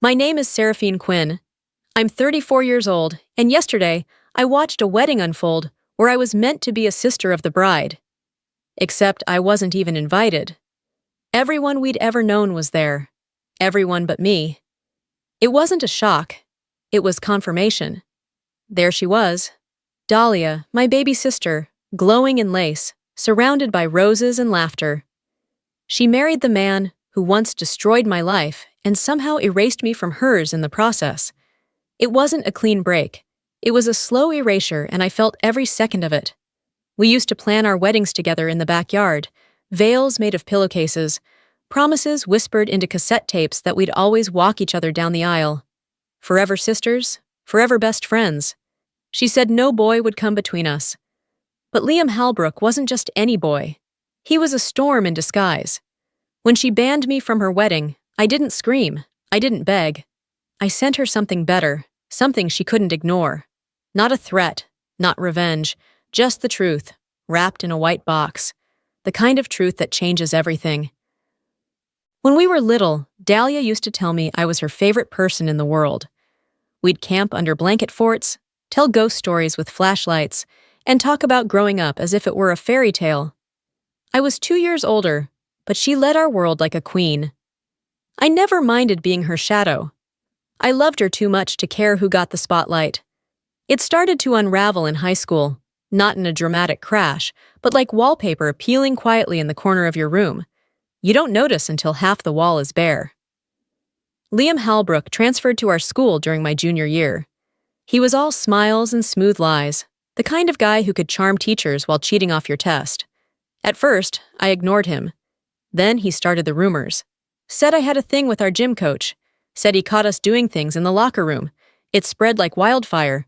My name is Seraphine Quinn. I'm 34 years old, and yesterday I watched a wedding unfold where I was meant to be a sister of the bride. Except I wasn't even invited. Everyone we'd ever known was there. Everyone but me. It wasn't a shock. It was confirmation. There she was. Dahlia, my baby sister, glowing in lace, surrounded by roses and laughter. She married the man who once destroyed my life and somehow erased me from hers in the process. It wasn't a clean break. It was a slow erasure, and I felt every second of it. We used to plan our weddings together in the backyard, veils made of pillowcases, promises whispered into cassette tapes that we'd always walk each other down the aisle. Forever sisters, forever best friends. She said no boy would come between us. But Liam Halbrook wasn't just any boy. He was a storm in disguise. When she banned me from her wedding, I didn't scream. I didn't beg. I sent her something better, something she couldn't ignore. Not a threat, not revenge, just the truth, wrapped in a white box. The kind of truth that changes everything. When we were little, Dahlia used to tell me I was her favorite person in the world. We'd camp under blanket forts, tell ghost stories with flashlights, and talk about growing up as if it were a fairy tale. I was 2 years older, but she led our world like a queen. I never minded being her shadow. I loved her too much to care who got the spotlight. It started to unravel in high school, not in a dramatic crash, but like wallpaper peeling quietly in the corner of your room. You don't notice until half the wall is bare. Liam Halbrook transferred to our school during my junior year. He was all smiles and smooth lies, the kind of guy who could charm teachers while cheating off your test. At first, I ignored him. Then he started the rumors. Said I had a thing with our gym coach. Said he caught us doing things in the locker room. It spread like wildfire.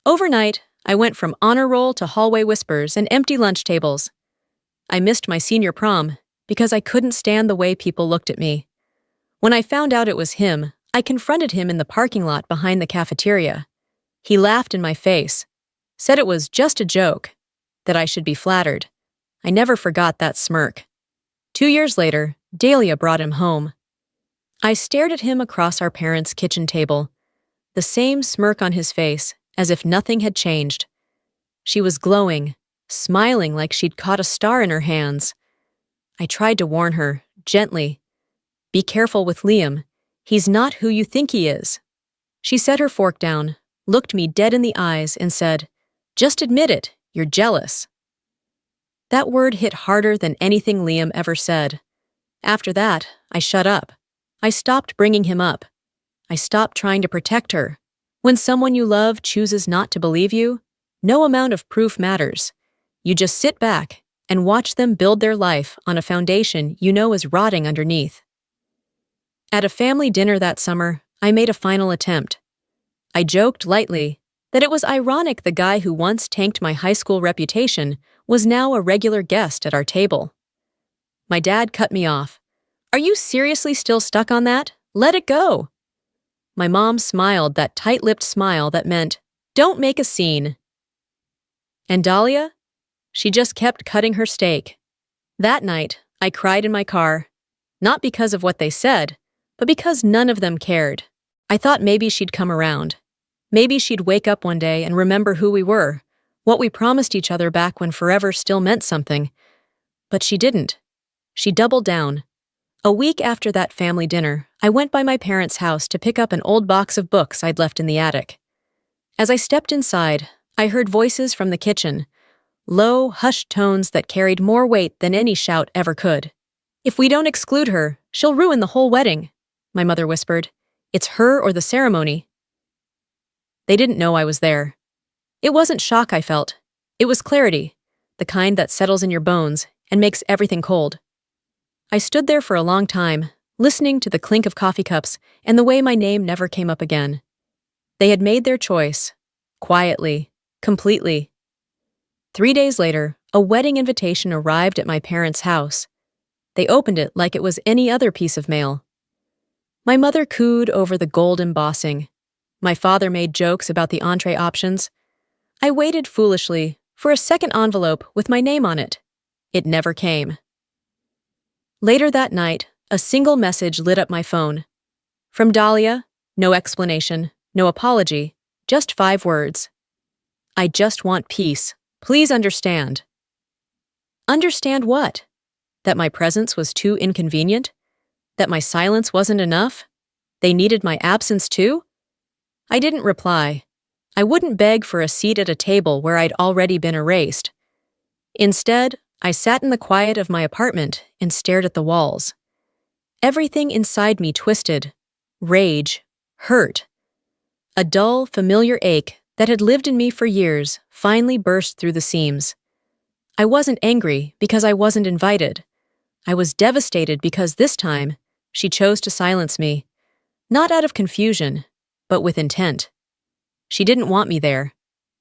Overnight, I went from honor roll to hallway whispers and empty lunch tables. I missed my senior prom because I couldn't stand the way people looked at me. When I found out it was him, I confronted him in the parking lot behind the cafeteria. He laughed in my face, said it was just a joke, that I should be flattered. I never forgot that smirk. 2 years later, Dahlia brought him home. I stared at him across our parents' kitchen table, the same smirk on his face, as if nothing had changed. She was glowing, smiling like she'd caught a star in her hands. I tried to warn her, gently. Be careful with Liam. He's not who you think he is. She set her fork down, looked me dead in the eyes, and said, "Just admit it, you're jealous." That word hit harder than anything Liam ever said. After that, I shut up. I stopped bringing him up. I stopped trying to protect her. When someone you love chooses not to believe you, no amount of proof matters. You just sit back and watch them build their life on a foundation you know is rotting underneath. At a family dinner that summer, I made a final attempt. I joked lightly that it was ironic the guy who once tanked my high school reputation was now a regular guest at our table. My dad cut me off. "Are you seriously still stuck on that? Let it go." My mom smiled that tight-lipped smile that meant, "Don't make a scene." And Dahlia? She just kept cutting her steak. That night, I cried in my car, not because of what they said, but because none of them cared. I thought maybe she'd come around. Maybe she'd wake up one day and remember who we were, what we promised each other back when forever still meant something. But she didn't. She doubled down. A week after that family dinner, I went by my parents' house to pick up an old box of books I'd left in the attic. As I stepped inside, I heard voices from the kitchen, low, hushed tones that carried more weight than any shout ever could. "If we don't exclude her, she'll ruin the whole wedding," my mother whispered. "It's her or the ceremony." They didn't know I was there. It wasn't shock I felt. It was clarity, the kind that settles in your bones and makes everything cold. I stood there for a long time, listening to the clink of coffee cups and the way my name never came up again. They had made their choice, quietly, completely. 3 days later, a wedding invitation arrived at my parents' house. They opened it like it was any other piece of mail. My mother cooed over the gold embossing. My father made jokes about the entree options. I waited foolishly for a second envelope with my name on it. It never came. Later that night, a single message lit up my phone. From Dahlia, No explanation, no apology, just 5 words. I just want peace. Please understand. Understand what? That my presence was too inconvenient? That my silence wasn't enough? They needed my absence too? I didn't reply. I wouldn't beg for a seat at a table where I'd already been erased. Instead, I sat in the quiet of my apartment and stared at the walls. Everything inside me twisted. Rage. Hurt. A dull, familiar ache that had lived in me for years finally burst through the seams. I wasn't angry because I wasn't invited. I was devastated because this time, she chose to silence me. Not out of confusion, but with intent. She didn't want me there.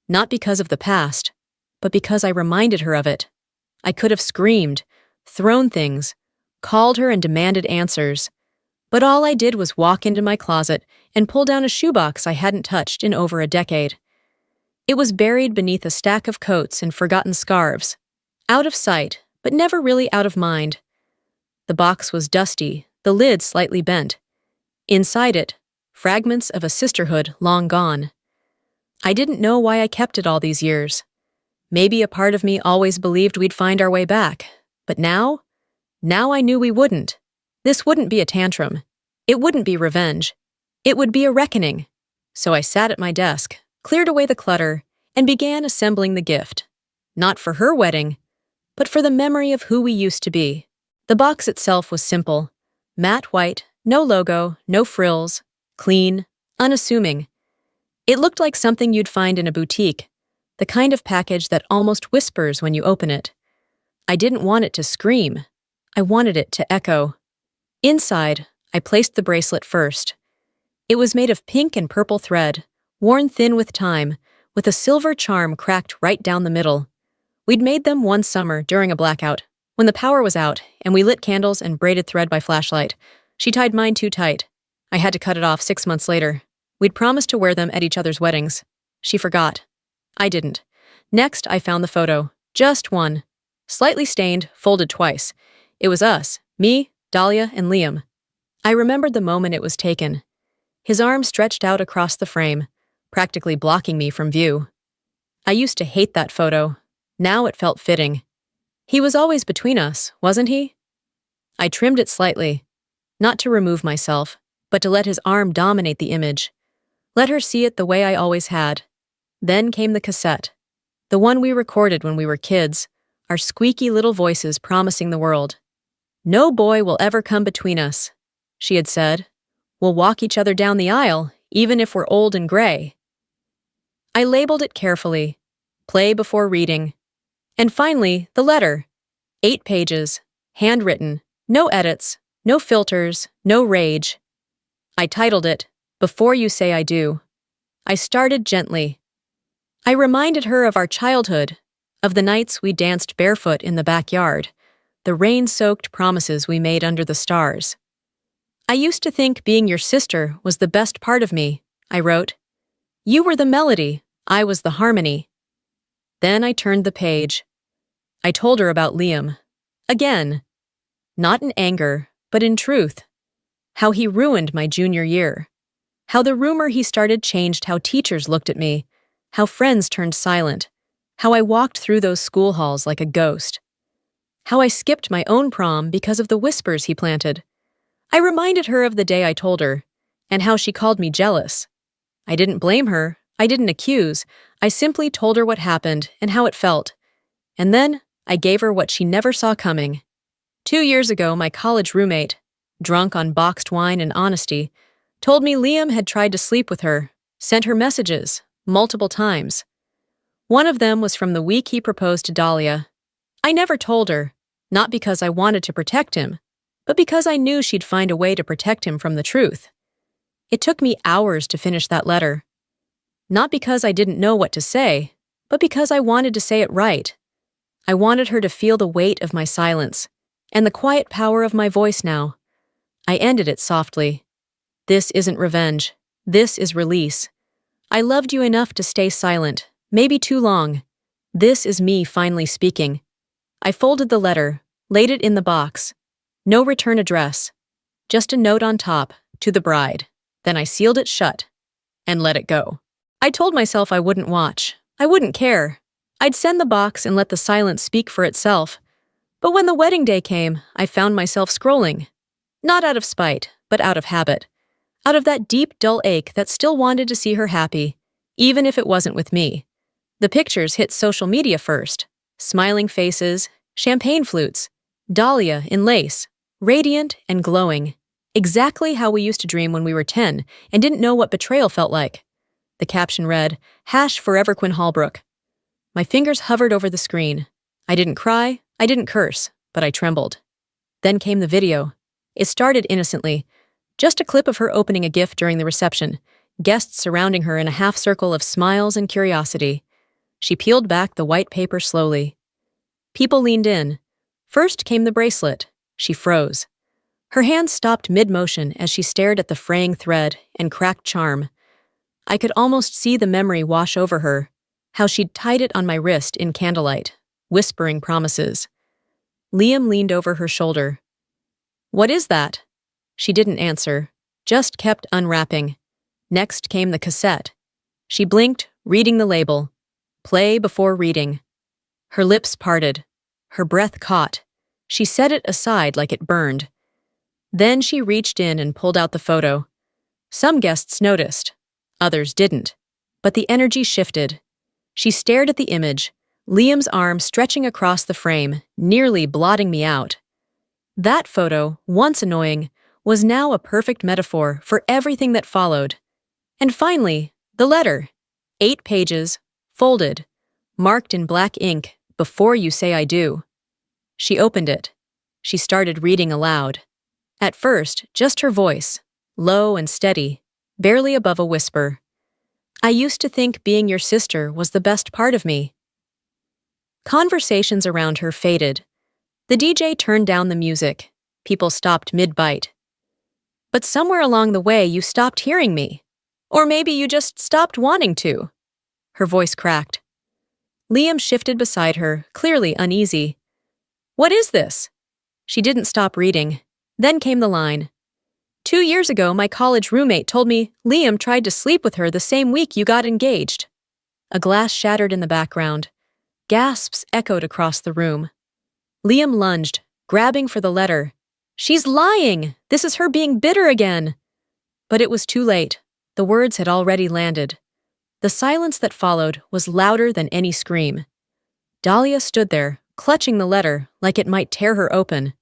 Not because of the past, but because I reminded her of it. I could have screamed, thrown things, called her and demanded answers. But all I did was walk into my closet and pull down a shoebox I hadn't touched in over a decade. It was buried beneath a stack of coats and forgotten scarves. Out of sight, but never really out of mind. The box was dusty, the lid slightly bent. Inside it, fragments of a sisterhood long gone. I didn't know why I kept it all these years. Maybe a part of me always believed we'd find our way back. But now I knew we wouldn't. This wouldn't be a tantrum. It wouldn't be revenge. It would be a reckoning. So I sat at my desk, cleared away the clutter, and began assembling the gift. Not for her wedding, but for the memory of who we used to be. The box itself was simple. Matte white, no logo, no frills, clean, unassuming. It looked like something you'd find in a boutique, the kind of package that almost whispers when you open it. I didn't want it to scream. I wanted it to echo. Inside, I placed the bracelet first. It was made of pink and purple thread, worn thin with time, with a silver charm cracked right down the middle. We'd made them one summer during a blackout, when the power was out and we lit candles and braided thread by flashlight. She tied mine too tight. I had to cut it off 6 months later. We'd promised to wear them at each other's weddings. She forgot. I didn't. Next, I found the photo. Just one. Slightly stained, folded twice. It was us, me, Dahlia, and Liam. I remembered the moment it was taken. His arm stretched out across the frame, practically blocking me from view. I used to hate that photo. Now it felt fitting. He was always between us, wasn't he? I trimmed it slightly, not to remove myself, but to let his arm dominate the image. Let her see it the way I always had. Then came the cassette, the one we recorded when we were kids, our squeaky little voices promising the world. No boy will ever come between us, she had said. We'll walk each other down the aisle, even if we're old and gray. I labeled it carefully, play before reading. And finally, the letter. 8 pages, handwritten, no edits, no filters, no rage. I titled it, Before You Say I Do. I started gently. I reminded her of our childhood, of the nights we danced barefoot in the backyard, the rain-soaked promises we made under the stars. I used to think being your sister was the best part of me, I wrote. You were the melody, I was the harmony. Then I turned the page. I told her about Liam. Again. Not in anger, but in truth. How he ruined my junior year. How the rumor he started changed how teachers looked at me. How friends turned silent. How I walked through those school halls like a ghost. How I skipped my own prom because of the whispers he planted. I reminded her of the day I told her, and how she called me jealous. I didn't blame her. I didn't accuse. I simply told her what happened and how it felt. And then I gave her what she never saw coming. 2 years ago, my college roommate, drunk on boxed wine and honesty, told me Liam had tried to sleep with her, sent her messages, multiple times. One of them was from the week he proposed to Dahlia. I never told her, not because I wanted to protect him, but because I knew she'd find a way to protect him from the truth. It took me hours to finish that letter. Not because I didn't know what to say, but because I wanted to say it right. I wanted her to feel the weight of my silence, and the quiet power of my voice now. I ended it softly. This isn't revenge. This is release. I loved you enough to stay silent, maybe too long. This is me finally speaking. I folded the letter, laid it in the box. No return address. Just a note on top, to the bride. Then I sealed it shut and let it go. I told myself I wouldn't watch. I wouldn't care. I'd send the box and let the silence speak for itself. But when the wedding day came, I found myself scrolling. Not out of spite, but out of habit. Out of that deep, dull ache that still wanted to see her happy, even if it wasn't with me. The pictures hit social media first. Smiling faces, champagne flutes, Dahlia in lace, radiant and glowing. Exactly how we used to dream when we were 10 and didn't know what betrayal felt like. The caption read, #Forever Quinn Hallbrook. My fingers hovered over the screen. I didn't cry, I didn't curse, but I trembled. Then came the video. It started innocently. Just a clip of her opening a gift during the reception, guests surrounding her in a half circle of smiles and curiosity. She peeled back the white paper slowly. People leaned in. First came the bracelet. She froze. Her hands stopped mid-motion as she stared at the fraying thread and cracked charm. I could almost see the memory wash over her, how she'd tied it on my wrist in candlelight, whispering promises. Liam leaned over her shoulder. "What is that?" She didn't answer, just kept unwrapping. Next came the cassette. She blinked, reading the label. Play before reading. Her lips parted. Her breath caught. She set it aside like it burned. Then she reached in and pulled out the photo. Some guests noticed. Others didn't. But the energy shifted. She stared at the image, Liam's arm stretching across the frame, nearly blotting me out. That photo, once annoying, was now a perfect metaphor for everything that followed. And finally, the letter. 8 pages, folded, marked in black ink, "Before you say I do." She opened it. She started reading aloud. At first, just her voice, low and steady, barely above a whisper. "I used to think being your sister was the best part of me." Conversations around her faded. The DJ turned down the music. People stopped mid-bite. "But somewhere along the way you stopped hearing me. Or maybe you just stopped wanting to." Her voice cracked. Liam shifted beside her, clearly uneasy. "What is this?" She didn't stop reading. Then came the line. "2 years ago, my college roommate told me Liam tried to sleep with her the same week you got engaged." A glass shattered in the background. Gasps echoed across the room. Liam lunged, grabbing for the letter. "She's lying! This is her being bitter again!" But it was too late. The words had already landed. The silence that followed was louder than any scream. Dahlia stood there, clutching the letter like it might tear her open.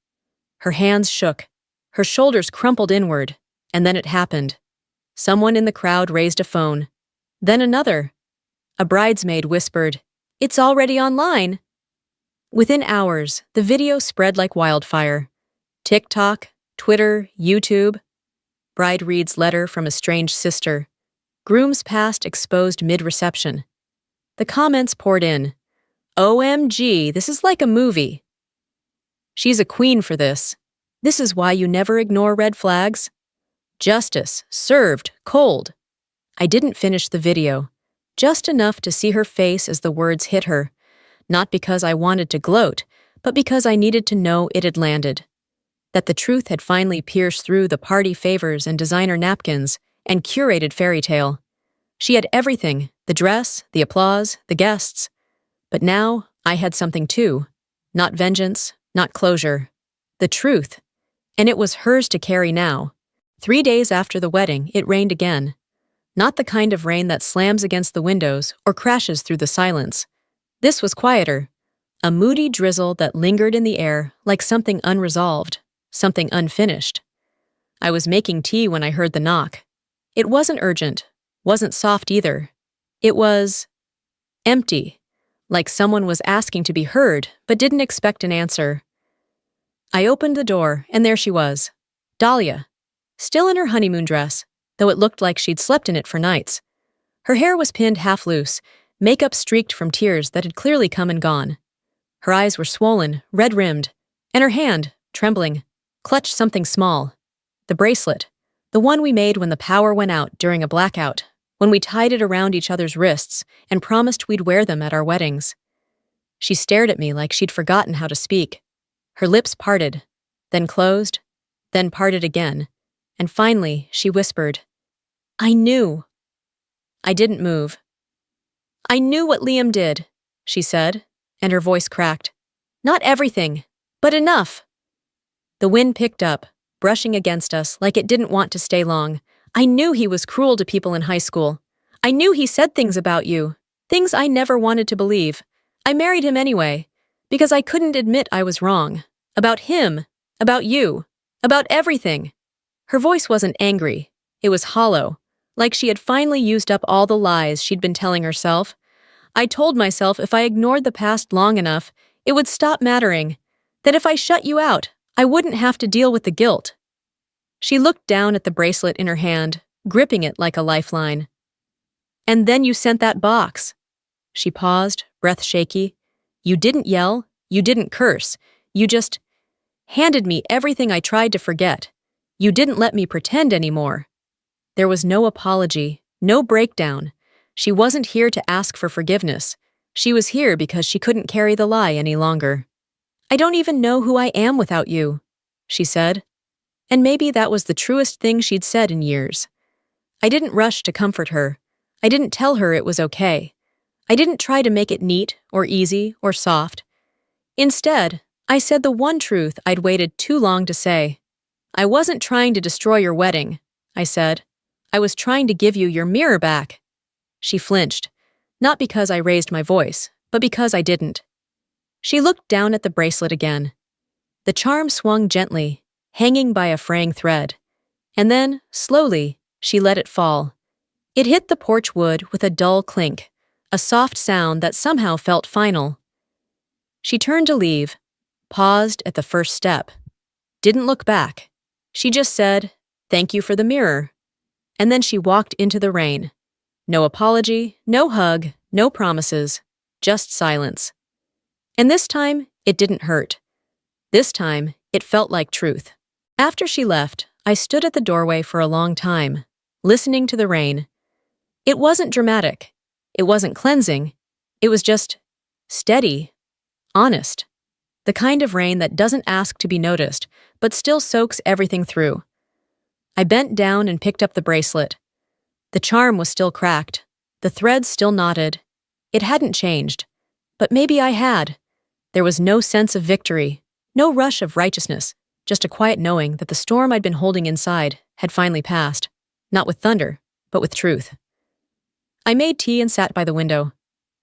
Her hands shook. Her shoulders crumpled inward, and then it happened. Someone in the crowd raised a phone. Then another. A bridesmaid whispered, "It's already online." Within hours, the video spread like wildfire. TikTok, Twitter, YouTube. Bride reads letter from estranged sister. Groom's past exposed mid-reception. The comments poured in. "OMG, this is like a movie." "She's a queen for this. This is why you never ignore red flags." "Justice, served, cold." I didn't finish the video, just enough to see her face as the words hit her, not because I wanted to gloat, but because I needed to know it had landed. That the truth had finally pierced through the party favors and designer napkins and curated fairy tale. She had everything, the dress, the applause, the guests. But now I had something too. Not vengeance, not closure. The truth. And it was hers to carry now. 3 days after the wedding, it rained again. Not the kind of rain that slams against the windows or crashes through the silence. This was quieter. A moody drizzle that lingered in the air like something unresolved, something unfinished. I was making tea when I heard the knock. It wasn't urgent, wasn't soft either. It was empty, like someone was asking to be heard but didn't expect an answer. I opened the door, and there she was, Dahlia, still in her honeymoon dress, though it looked like she'd slept in it for nights. Her hair was pinned half loose, makeup streaked from tears that had clearly come and gone. Her eyes were swollen, red-rimmed, and her hand, trembling, clutched something small. The bracelet, the one we made when the power went out during a blackout, when we tied it around each other's wrists and promised we'd wear them at our weddings. She stared at me like she'd forgotten how to speak. Her lips parted, then closed, then parted again, and finally she whispered, I knew. I didn't move. I knew what Liam did, she said, and her voice cracked. Not everything, but enough. The wind picked up, brushing against us like it didn't want to stay long. I knew he was cruel to people in high school. I knew he said things about you, things I never wanted to believe. I married him anyway, because I couldn't admit I was wrong. About him, about you, about everything. Her voice wasn't angry. It was hollow, like she had finally used up all the lies she'd been telling herself. I told myself if I ignored the past long enough, it would stop mattering. That if I shut you out, I wouldn't have to deal with the guilt. She looked down at the bracelet in her hand, gripping it like a lifeline. And then you sent that box. She paused, breath shaky. You didn't yell, you didn't curse, you just handed me everything I tried to forget. You didn't let me pretend anymore. There was no apology, no breakdown. She wasn't here to ask for forgiveness. She was here because she couldn't carry the lie any longer. I don't even know who I am without you, she said. And maybe that was the truest thing she'd said in years. I didn't rush to comfort her. I didn't tell her it was okay. I didn't try to make it neat or easy or soft. Instead, I said the one truth I'd waited too long to say. I wasn't trying to destroy your wedding, I said. I was trying to give you your mirror back. She flinched, not because I raised my voice, but because I didn't. She looked down at the bracelet again. The charm swung gently, hanging by a fraying thread. And then, slowly, she let it fall. It hit the porch wood with a dull clink, a soft sound that somehow felt final. She turned to leave, paused at the first step. Didn't look back. She just said, "Thank you for the mirror." And then she walked into the rain. No apology, no hug, no promises, just silence. And this time, it didn't hurt. This time, it felt like truth. After she left, I stood at the doorway for a long time, listening to the rain. It wasn't dramatic. It wasn't cleansing. It was just steady, honest. The kind of rain that doesn't ask to be noticed, but still soaks everything through. I bent down and picked up the bracelet. The charm was still cracked. The threads still knotted. It hadn't changed. But maybe I had. There was no sense of victory, no rush of righteousness, just a quiet knowing that the storm I'd been holding inside had finally passed. Not with thunder, but with truth. I made tea and sat by the window.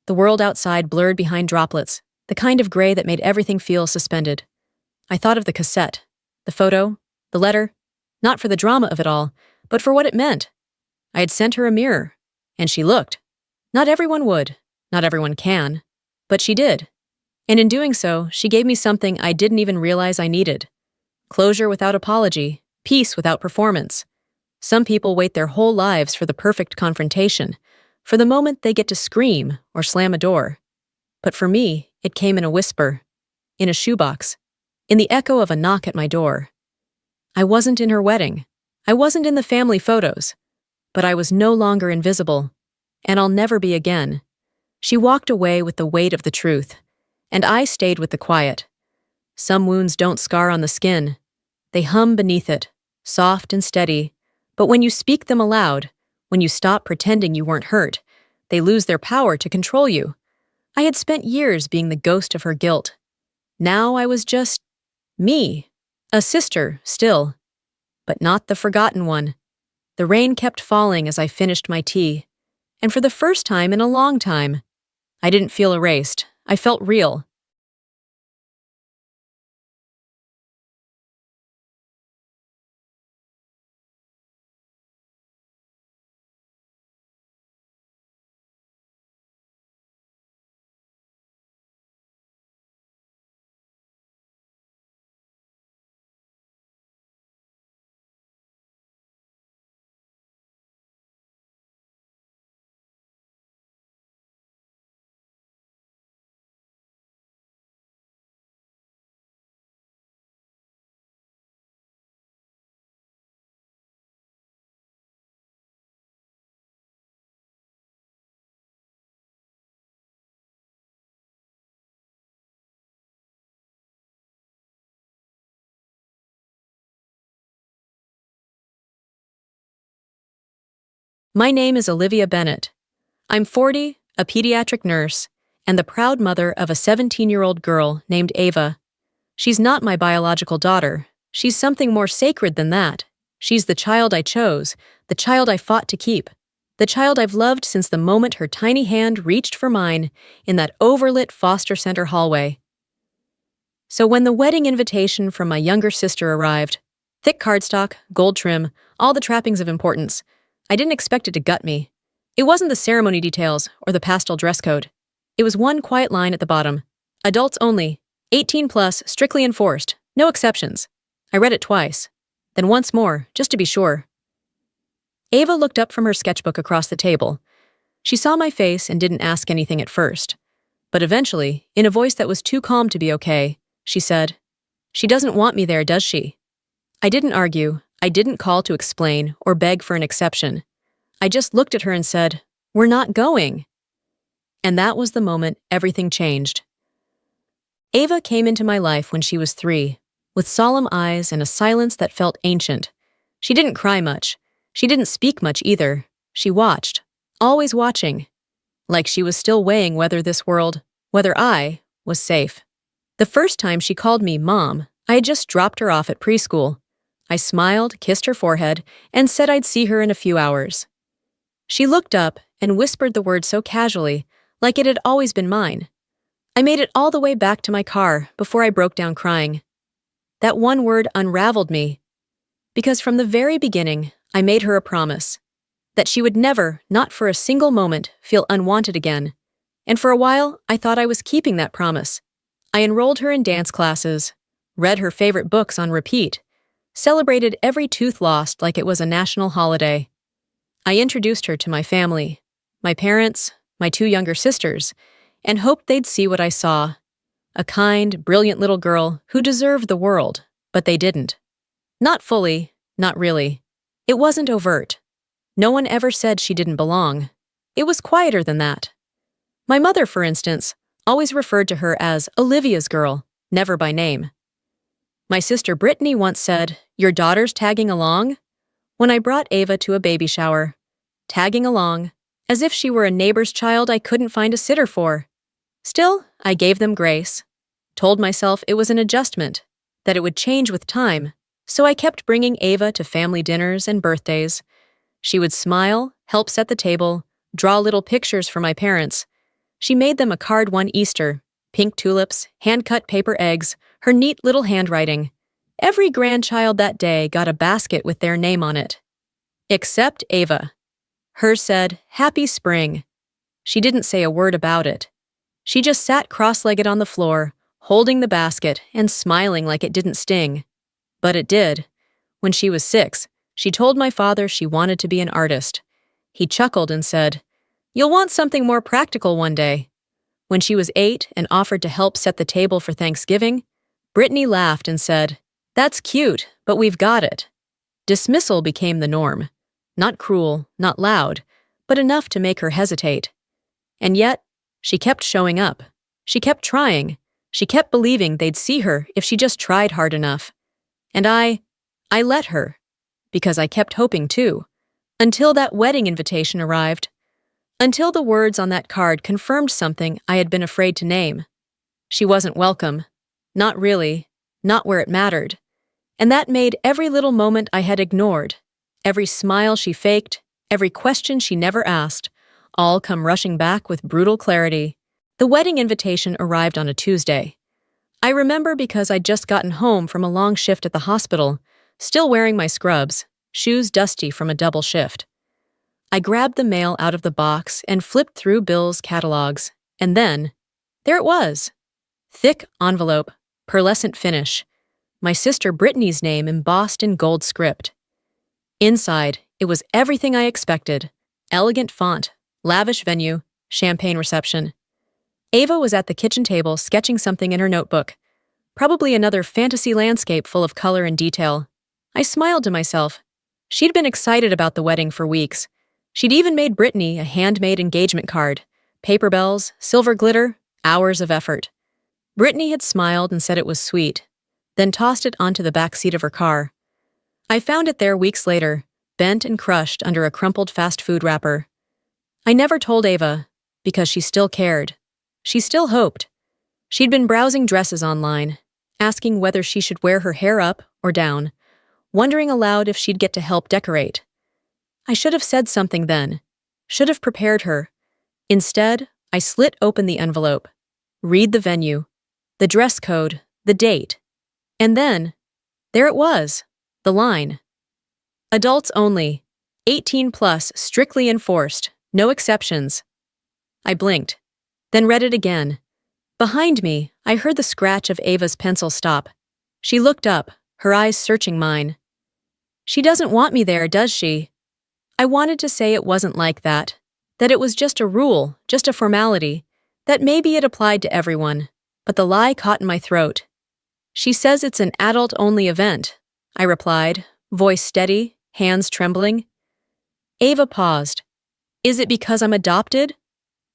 The world outside blurred behind droplets, the kind of gray that made everything feel suspended. I thought of the cassette, the photo, the letter, not for the drama of it all, but for what it meant. I had sent her a mirror, and she looked. Not everyone would, not everyone can, but she did. And in doing so, she gave me something I didn't even realize I needed. Closure without apology, peace without performance. Some people wait their whole lives for the perfect confrontation, for the moment they get to scream or slam a door. But for me, it came in a whisper, in a shoebox, in the echo of a knock at my door. I wasn't in her wedding. I wasn't in the family photos. But I was no longer invisible, and I'll never be again. She walked away with the weight of the truth, and I stayed with the quiet. Some wounds don't scar on the skin. They hum beneath it, soft and steady. But when you speak them aloud, when you stop pretending you weren't hurt, they lose their power to control you. I had spent years being the ghost of her guilt. Now I was just me, a sister still, but not the forgotten one. The rain kept falling as I finished my tea, and for the first time in a long time, I didn't feel erased. I felt real. My name is Olivia Bennett. I'm 40, a pediatric nurse, and the proud mother of a 17-year-old girl named Ava. She's not my biological daughter. She's something more sacred than that. She's the child I chose, the child I fought to keep, the child I've loved since the moment her tiny hand reached for mine in that overlit foster center hallway. So when the wedding invitation from my younger sister arrived, thick cardstock, gold trim, all the trappings of importance, I didn't expect it to gut me. It wasn't the ceremony details or the pastel dress code. It was one quiet line at the bottom. Adults only, 18 plus, strictly enforced, no exceptions. I read it twice, then once more, just to be sure. Ava looked up from her sketchbook across the table. She saw my face and didn't ask anything at first. But eventually, in a voice that was too calm to be okay, she said, "She doesn't want me there, does she?" I didn't argue. I didn't call to explain or beg for an exception. I just looked at her and said, "We're not going." And that was the moment everything changed. Ava came into my life when she was 3, with solemn eyes and a silence that felt ancient. She didn't cry much. She didn't speak much either. She watched, always watching, like she was still weighing whether this world, whether I, was safe. The first time she called me Mom, I had just dropped her off at preschool. I smiled, kissed her forehead, and said I'd see her in a few hours. She looked up and whispered the word so casually, like it had always been mine. I made it all the way back to my car before I broke down crying. That one word unraveled me, because from the very beginning, I made her a promise that she would never, not for a single moment, feel unwanted again. And for a while, I thought I was keeping that promise. I enrolled her in dance classes, read her favorite books on repeat, celebrated every tooth lost like it was a national holiday. I introduced her to my family, my parents, my 2 younger sisters, and hoped they'd see what I saw. A kind, brilliant little girl who deserved the world, but they didn't. Not fully, not really. It wasn't overt. No one ever said she didn't belong. It was quieter than that. My mother, for instance, always referred to her as Olivia's girl, never by name. My sister Brittany once said, "Your daughter's tagging along?" when I brought Ava to a baby shower. Tagging along, as if she were a neighbor's child I couldn't find a sitter for. Still, I gave them grace, told myself it was an adjustment, that it would change with time, so I kept bringing Ava to family dinners and birthdays. She would smile, help set the table, draw little pictures for my parents. She made them a card one Easter, pink tulips, hand-cut paper eggs, her neat little handwriting. Every grandchild that day got a basket with their name on it. Except Ava. Hers said, "Happy Spring." She didn't say a word about it. She just sat cross-legged on the floor, holding the basket and smiling like it didn't sting. But it did. When she was 6, she told my father she wanted to be an artist. He chuckled and said, "You'll want something more practical one day." When she was 8 and offered to help set the table for Thanksgiving, Brittany laughed and said, "That's cute, but we've got it." Dismissal became the norm. Not cruel, not loud, but enough to make her hesitate. And yet, she kept showing up. She kept trying. She kept believing they'd see her if she just tried hard enough. And I let her, because I kept hoping too, until that wedding invitation arrived. Until the words on that card confirmed something I had been afraid to name. She wasn't welcome. Not really. Not where it mattered. And that made every little moment I had ignored, every smile she faked, every question she never asked, all come rushing back with brutal clarity. The wedding invitation arrived on a Tuesday. I remember because I'd just gotten home from a long shift at the hospital, still wearing my scrubs, shoes dusty from a double shift. I grabbed the mail out of the box and flipped through Bill's catalogs, and then, there it was. Thick envelope, pearlescent finish, my sister Brittany's name embossed in gold script. Inside, it was everything I expected. Elegant font, lavish venue, champagne reception. Ava was at the kitchen table sketching something in her notebook, probably another fantasy landscape full of color and detail. I smiled to myself. She'd been excited about the wedding for weeks. She'd even made Brittany a handmade engagement card, paper bells, silver glitter, hours of effort. Brittany had smiled and said it was sweet, then tossed it onto the back seat of her car. I found it there weeks later, bent and crushed under a crumpled fast food wrapper. I never told Ava, because she still cared. She still hoped. She'd been browsing dresses online, asking whether she should wear her hair up or down, wondering aloud if she'd get to help decorate. I should have said something then, should have prepared her. Instead, I slit open the envelope, read the venue, the dress code, the date, and then, there it was, the line. Adults only, 18 plus, strictly enforced, no exceptions. I blinked, then read it again. Behind me, I heard the scratch of Ava's pencil stop. She looked up, her eyes searching mine. She doesn't want me there, does she? I wanted to say it wasn't like that it was just a rule, just a formality, that maybe it applied to everyone, but the lie caught in my throat. She says it's an adult-only event, I replied, voice steady, hands trembling. Ava paused. Is it because I'm adopted?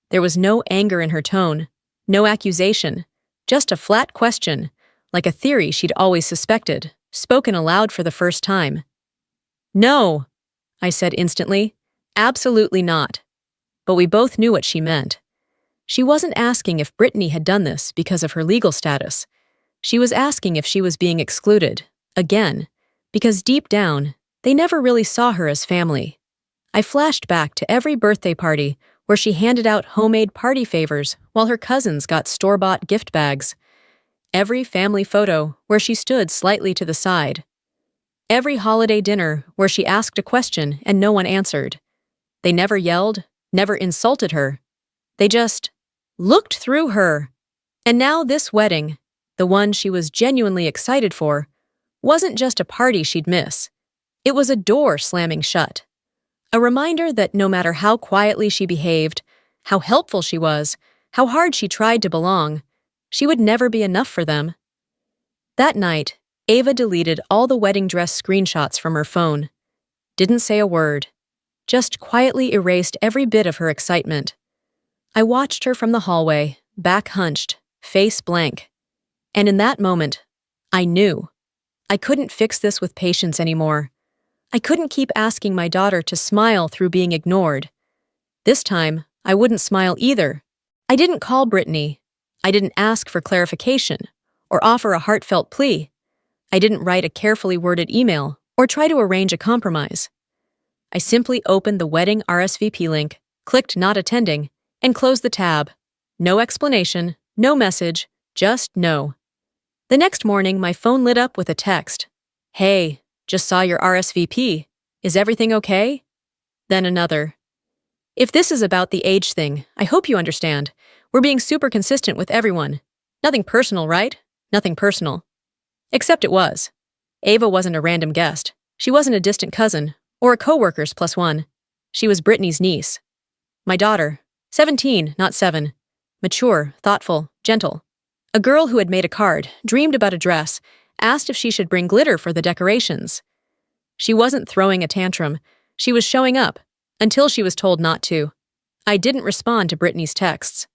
There was no anger in her tone, no accusation, just a flat question, like a theory she'd always suspected, spoken aloud for the first time. No, I said instantly. Absolutely not. But we both knew what she meant. She wasn't asking if Brittany had done this because of her legal status. She was asking if she was being excluded, again, because deep down, they never really saw her as family. I flashed back to every birthday party where she handed out homemade party favors while her cousins got store-bought gift bags. Every family photo where she stood slightly to the side. Every holiday dinner where she asked a question and no one answered. They never yelled, never insulted her. They just looked through her. And now this wedding, the one she was genuinely excited for, wasn't just a party she'd miss. It was a door slamming shut. A reminder that no matter how quietly she behaved, how helpful she was, how hard she tried to belong, she would never be enough for them. That night, Ava deleted all the wedding dress screenshots from her phone. Didn't say a word. Just quietly erased every bit of her excitement. I watched her from the hallway, back hunched, face blank. And in that moment, I knew. I couldn't fix this with patience anymore. I couldn't keep asking my daughter to smile through being ignored. This time, I wouldn't smile either. I didn't call Brittany. I didn't ask for clarification or offer a heartfelt plea. I didn't write a carefully worded email or try to arrange a compromise. I simply opened the wedding RSVP link, clicked not attending, and closed the tab. No explanation, no message, just no. The next morning, my phone lit up with a text. Hey, just saw your RSVP. Is everything okay? Then another. If this is about the age thing, I hope you understand. We're being super consistent with everyone. Nothing personal, right? Nothing personal. Except it was. Ava wasn't a random guest. She wasn't a distant cousin, or a coworker's plus one. She was Brittany's niece. My daughter, 17, not 7. Mature, thoughtful, gentle. A girl who had made a card, dreamed about a dress, asked if she should bring glitter for the decorations. She wasn't throwing a tantrum. She was showing up, until she was told not to. I didn't respond to Brittany's texts.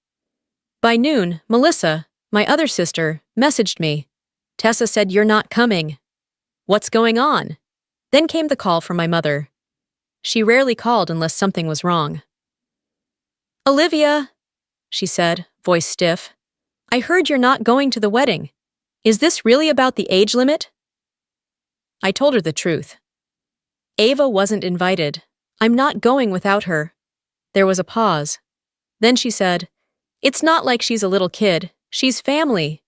By noon, Melissa, my other sister, messaged me. Tessa said you're not coming. What's going on? Then came the call from my mother. She rarely called unless something was wrong. Olivia, she said, voice stiff. I heard you're not going to the wedding. Is this really about the age limit? I told her the truth. Ava wasn't invited. I'm not going without her. There was a pause. Then she said, It's not like she's a little kid. She's family.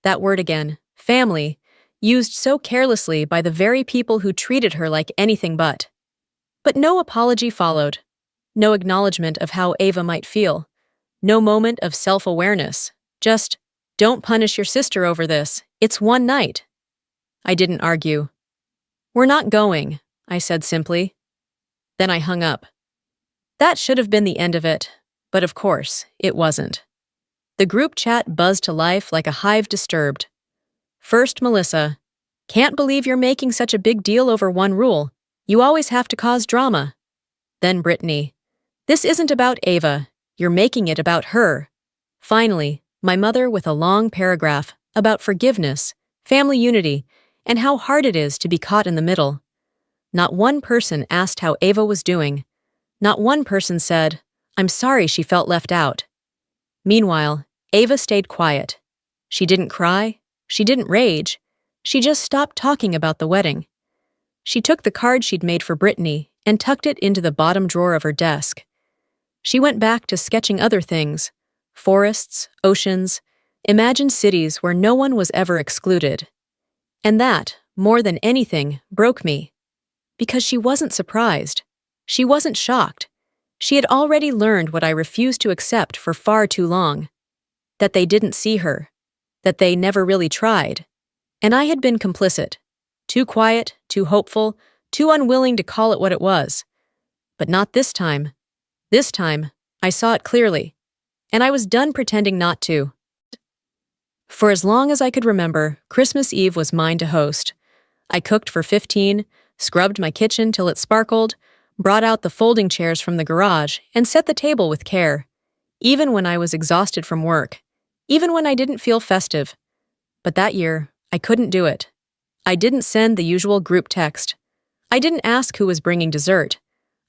That word again, family, used so carelessly by the very people who treated her like anything but. But no apology followed. No acknowledgement of how Ava might feel. No moment of self-awareness. Just, don't punish your sister over this. It's one night. I didn't argue. We're not going, I said simply. Then I hung up. That should have been the end of it, but of course, it wasn't. The group chat buzzed to life like a hive disturbed. First, Melissa. Can't believe you're making such a big deal over one rule. You always have to cause drama. Then Brittany. This isn't about Ava. You're making it about her. Finally, my mother with a long paragraph about forgiveness, family unity, and how hard it is to be caught in the middle. Not one person asked how Ava was doing. Not one person said, "I'm sorry she felt left out." Meanwhile, Ava stayed quiet. She didn't cry. She didn't rage. She just stopped talking about the wedding. She took the card she'd made for Brittany and tucked it into the bottom drawer of her desk. She went back to sketching other things: forests, oceans, imagined cities where no one was ever excluded. And that, more than anything, broke me. Because she wasn't surprised. She wasn't shocked. She had already learned what I refused to accept for far too long: that they didn't see her, that they never really tried. And I had been complicit. Too quiet, too hopeful, too unwilling to call it what it was. But not this time. This time, I saw it clearly, and I was done pretending not to. For as long as I could remember, Christmas Eve was mine to host. I cooked for 15, scrubbed my kitchen till it sparkled, brought out the folding chairs from the garage, and set the table with care, even when I was exhausted from work, even when I didn't feel festive. But that year, I couldn't do it. I didn't send the usual group text. I didn't ask who was bringing dessert.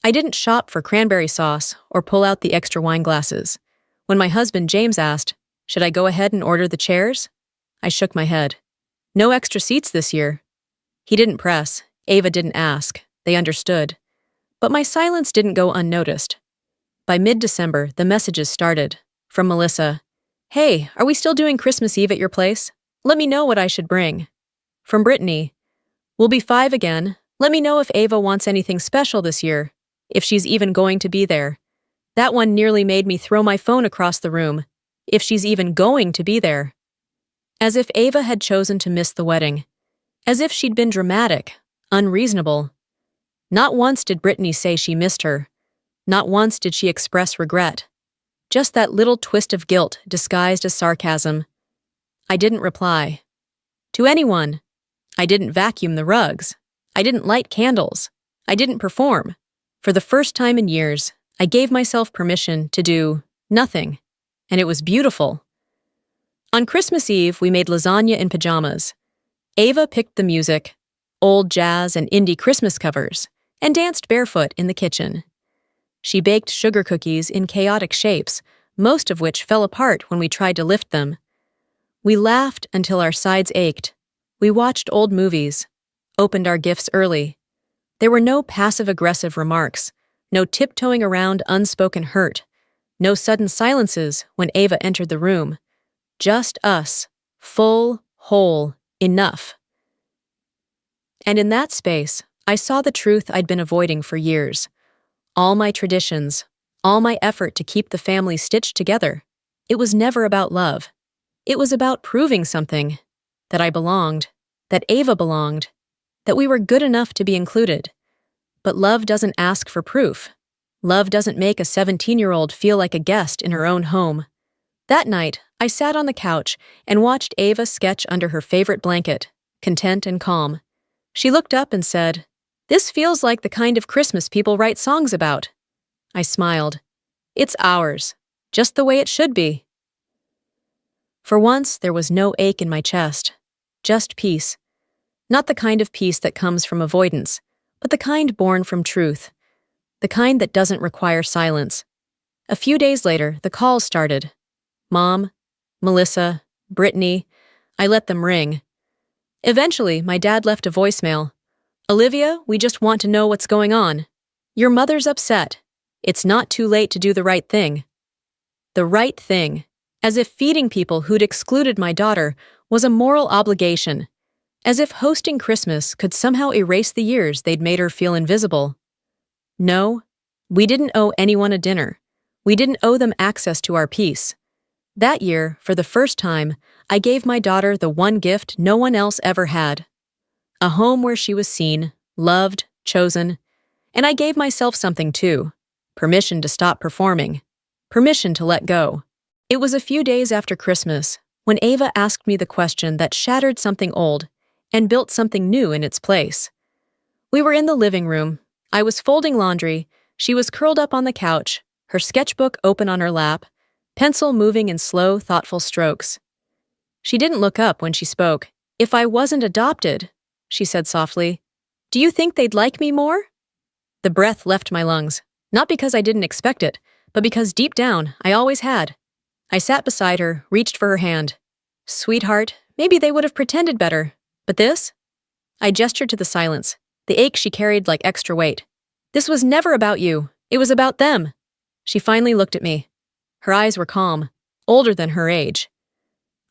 I didn't shop for cranberry sauce or pull out the extra wine glasses. When my husband James asked, "Should I go ahead and order the chairs?" I shook my head. No extra seats this year. He didn't press. Ava didn't ask. They understood. But my silence didn't go unnoticed. By mid-December, the messages started. From Melissa: "Hey, are we still doing Christmas Eve at your place? Let me know what I should bring." From Brittany: "We'll be 5 again. Let me know if Ava wants anything special this year, if she's even going to be there." That one nearly made me throw my phone across the room. If she's even going to be there. As if Ava had chosen to miss the wedding. As if she'd been dramatic, unreasonable. Not once did Brittany say she missed her. Not once did she express regret. Just that little twist of guilt disguised as sarcasm. I didn't reply. To anyone. I didn't vacuum the rugs. I didn't light candles. I didn't perform. For the first time in years, I gave myself permission to do nothing. And it was beautiful. On Christmas Eve, we made lasagna in pajamas. Ava picked the music, old jazz and indie Christmas covers, and danced barefoot in the kitchen. She baked sugar cookies in chaotic shapes, most of which fell apart when we tried to lift them. We laughed until our sides ached. We watched old movies, opened our gifts early. There were no passive-aggressive remarks, no tiptoeing around unspoken hurt, no sudden silences when Ava entered the room. Just us, full, whole, enough. And in that space, I saw the truth I'd been avoiding for years. All my traditions, all my effort to keep the family stitched together, it was never about love. It was about proving something, that I belonged, that Ava belonged, that we were good enough to be included. But love doesn't ask for proof. Love doesn't make a 17-year-old feel like a guest in her own home. That night, I sat on the couch and watched Ava sketch under her favorite blanket, content and calm. She looked up and said, "This feels like the kind of Christmas people write songs about." I smiled. It's ours, just the way it should be. For once, there was no ache in my chest, just peace. Not the kind of peace that comes from avoidance, but the kind born from truth. The kind that doesn't require silence. A few days later, the calls started. Mom, Melissa, Brittany, I let them ring. Eventually, my dad left a voicemail. "Olivia, we just want to know what's going on. Your mother's upset. It's not too late to do the right thing." The right thing. As if feeding people who'd excluded my daughter was a moral obligation. As if hosting Christmas could somehow erase the years they'd made her feel invisible. No, we didn't owe anyone a dinner. We didn't owe them access to our peace. That year, for the first time, I gave my daughter the one gift no one else ever had. A home where she was seen, loved, chosen. And I gave myself something too. Permission to stop performing. Permission to let go. It was a few days after Christmas when Ava asked me the question that shattered something old and built something new in its place. We were in the living room. I was folding laundry. She was curled up on the couch, her sketchbook open on her lap, pencil moving in slow, thoughtful strokes. She didn't look up when she spoke. "If I wasn't adopted," she said softly, Do you think they'd like me more? The breath left my lungs, not because I didn't expect it, but because deep down, I always had. I sat beside her, reached for her hand. Sweetheart, maybe they would have pretended better. But this? I gestured to the silence, the ache she carried like extra weight. This was never about you. It was about them. She finally looked at me. Her eyes were calm, older than her age.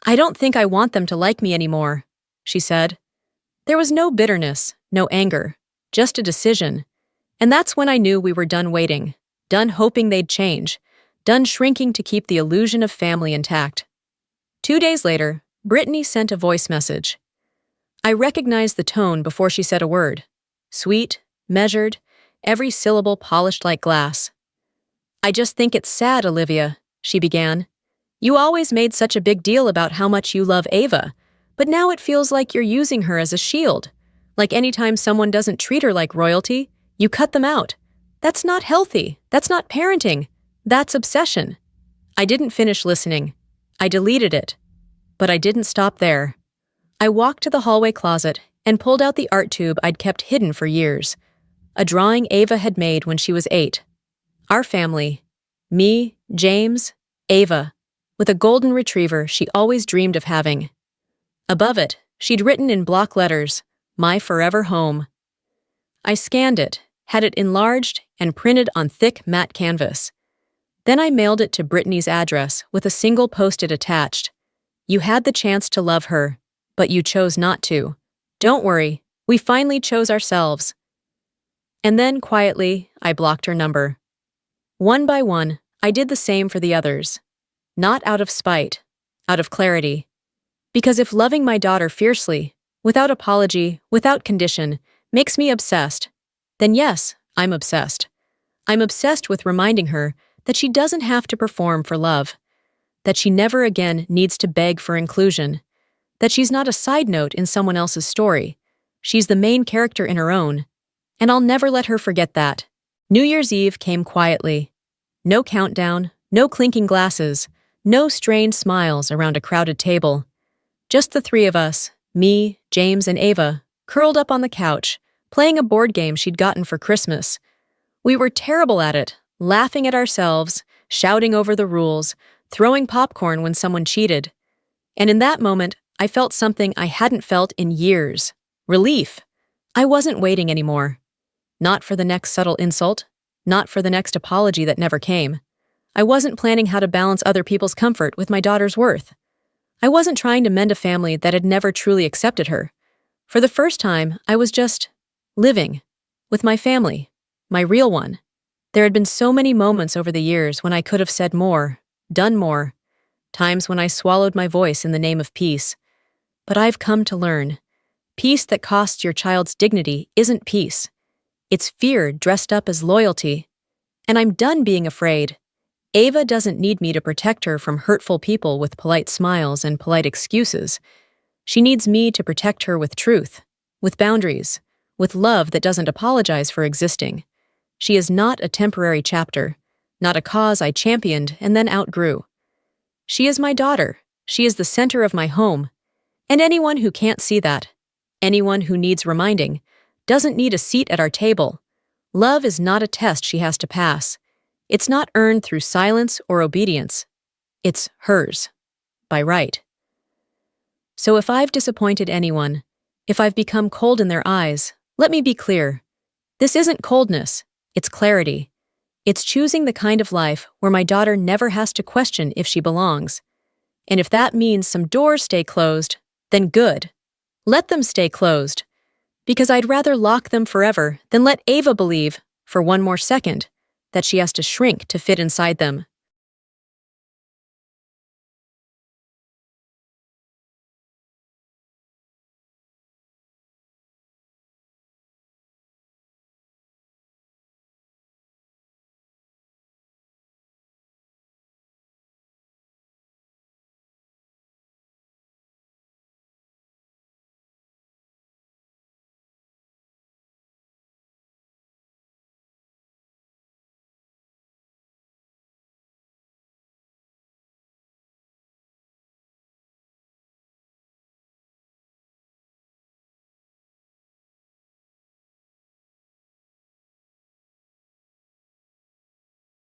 I don't think I want them to like me anymore, she said. There was no bitterness, no anger, just a decision. And that's when I knew we were done waiting, done hoping they'd change, done shrinking to keep the illusion of family intact. 2 days later, Brittany sent a voice message. I recognized the tone before she said a word. Sweet, measured, every syllable polished like glass. I just think it's sad, Olivia, she began. You always made such a big deal about how much you love Ava, but now it feels like you're using her as a shield. Like anytime someone doesn't treat her like royalty, you cut them out. That's not healthy. That's not parenting. That's obsession. I didn't finish listening. I deleted it. But I didn't stop there. I walked to the hallway closet and pulled out the art tube I'd kept hidden for years. A drawing Ava had made when she was 8. Our family. Me, James, Ava, with a golden retriever she always dreamed of having. Above it, she'd written in block letters, "My forever home." I scanned it, had it enlarged and printed on thick matte canvas. Then I mailed it to Brittany's address with a single post-it attached. You had the chance to love her, but you chose not to. Don't worry, we finally chose ourselves. And then, quietly, I blocked her number. One by one, I did the same for the others. Not out of spite, out of clarity. Because if loving my daughter fiercely, without apology, without condition, makes me obsessed, then yes, I'm obsessed. I'm obsessed with reminding her that she doesn't have to perform for love, that she never again needs to beg for inclusion, that she's not a side note in someone else's story. She's the main character in her own, and I'll never let her forget that. New Year's Eve came quietly. No countdown, no clinking glasses, no strained smiles around a crowded table. Just the 3 of us, me, James, and Ava, curled up on the couch, playing a board game she'd gotten for Christmas. We were terrible at it, laughing at ourselves, shouting over the rules, throwing popcorn when someone cheated. And in that moment, I felt something I hadn't felt in years. Relief. I wasn't waiting anymore. Not for the next subtle insult, not for the next apology that never came. I wasn't planning how to balance other people's comfort with my daughter's worth. I wasn't trying to mend a family that had never truly accepted her. For the first time, I was just living with my family, my real one. There had been so many moments over the years when I could have said more, done more, times when I swallowed my voice in the name of peace. But I've come to learn, peace that costs your child's dignity isn't peace. It's fear dressed up as loyalty. And I'm done being afraid. Ava doesn't need me to protect her from hurtful people with polite smiles and polite excuses. She needs me to protect her with truth, with boundaries, with love that doesn't apologize for existing. She is not a temporary chapter, not a cause I championed and then outgrew. She is my daughter. She is the center of my home. And anyone who can't see that, anyone who needs reminding, doesn't need a seat at our table. Love is not a test she has to pass. It's not earned through silence or obedience. It's hers, by right. So if I've disappointed anyone, if I've become cold in their eyes, let me be clear. This isn't coldness, it's clarity. It's choosing the kind of life where my daughter never has to question if she belongs. And if that means some doors stay closed, then good. Let them stay closed. Because I'd rather lock them forever than let Ava believe, for one more second, that she has to shrink to fit inside them.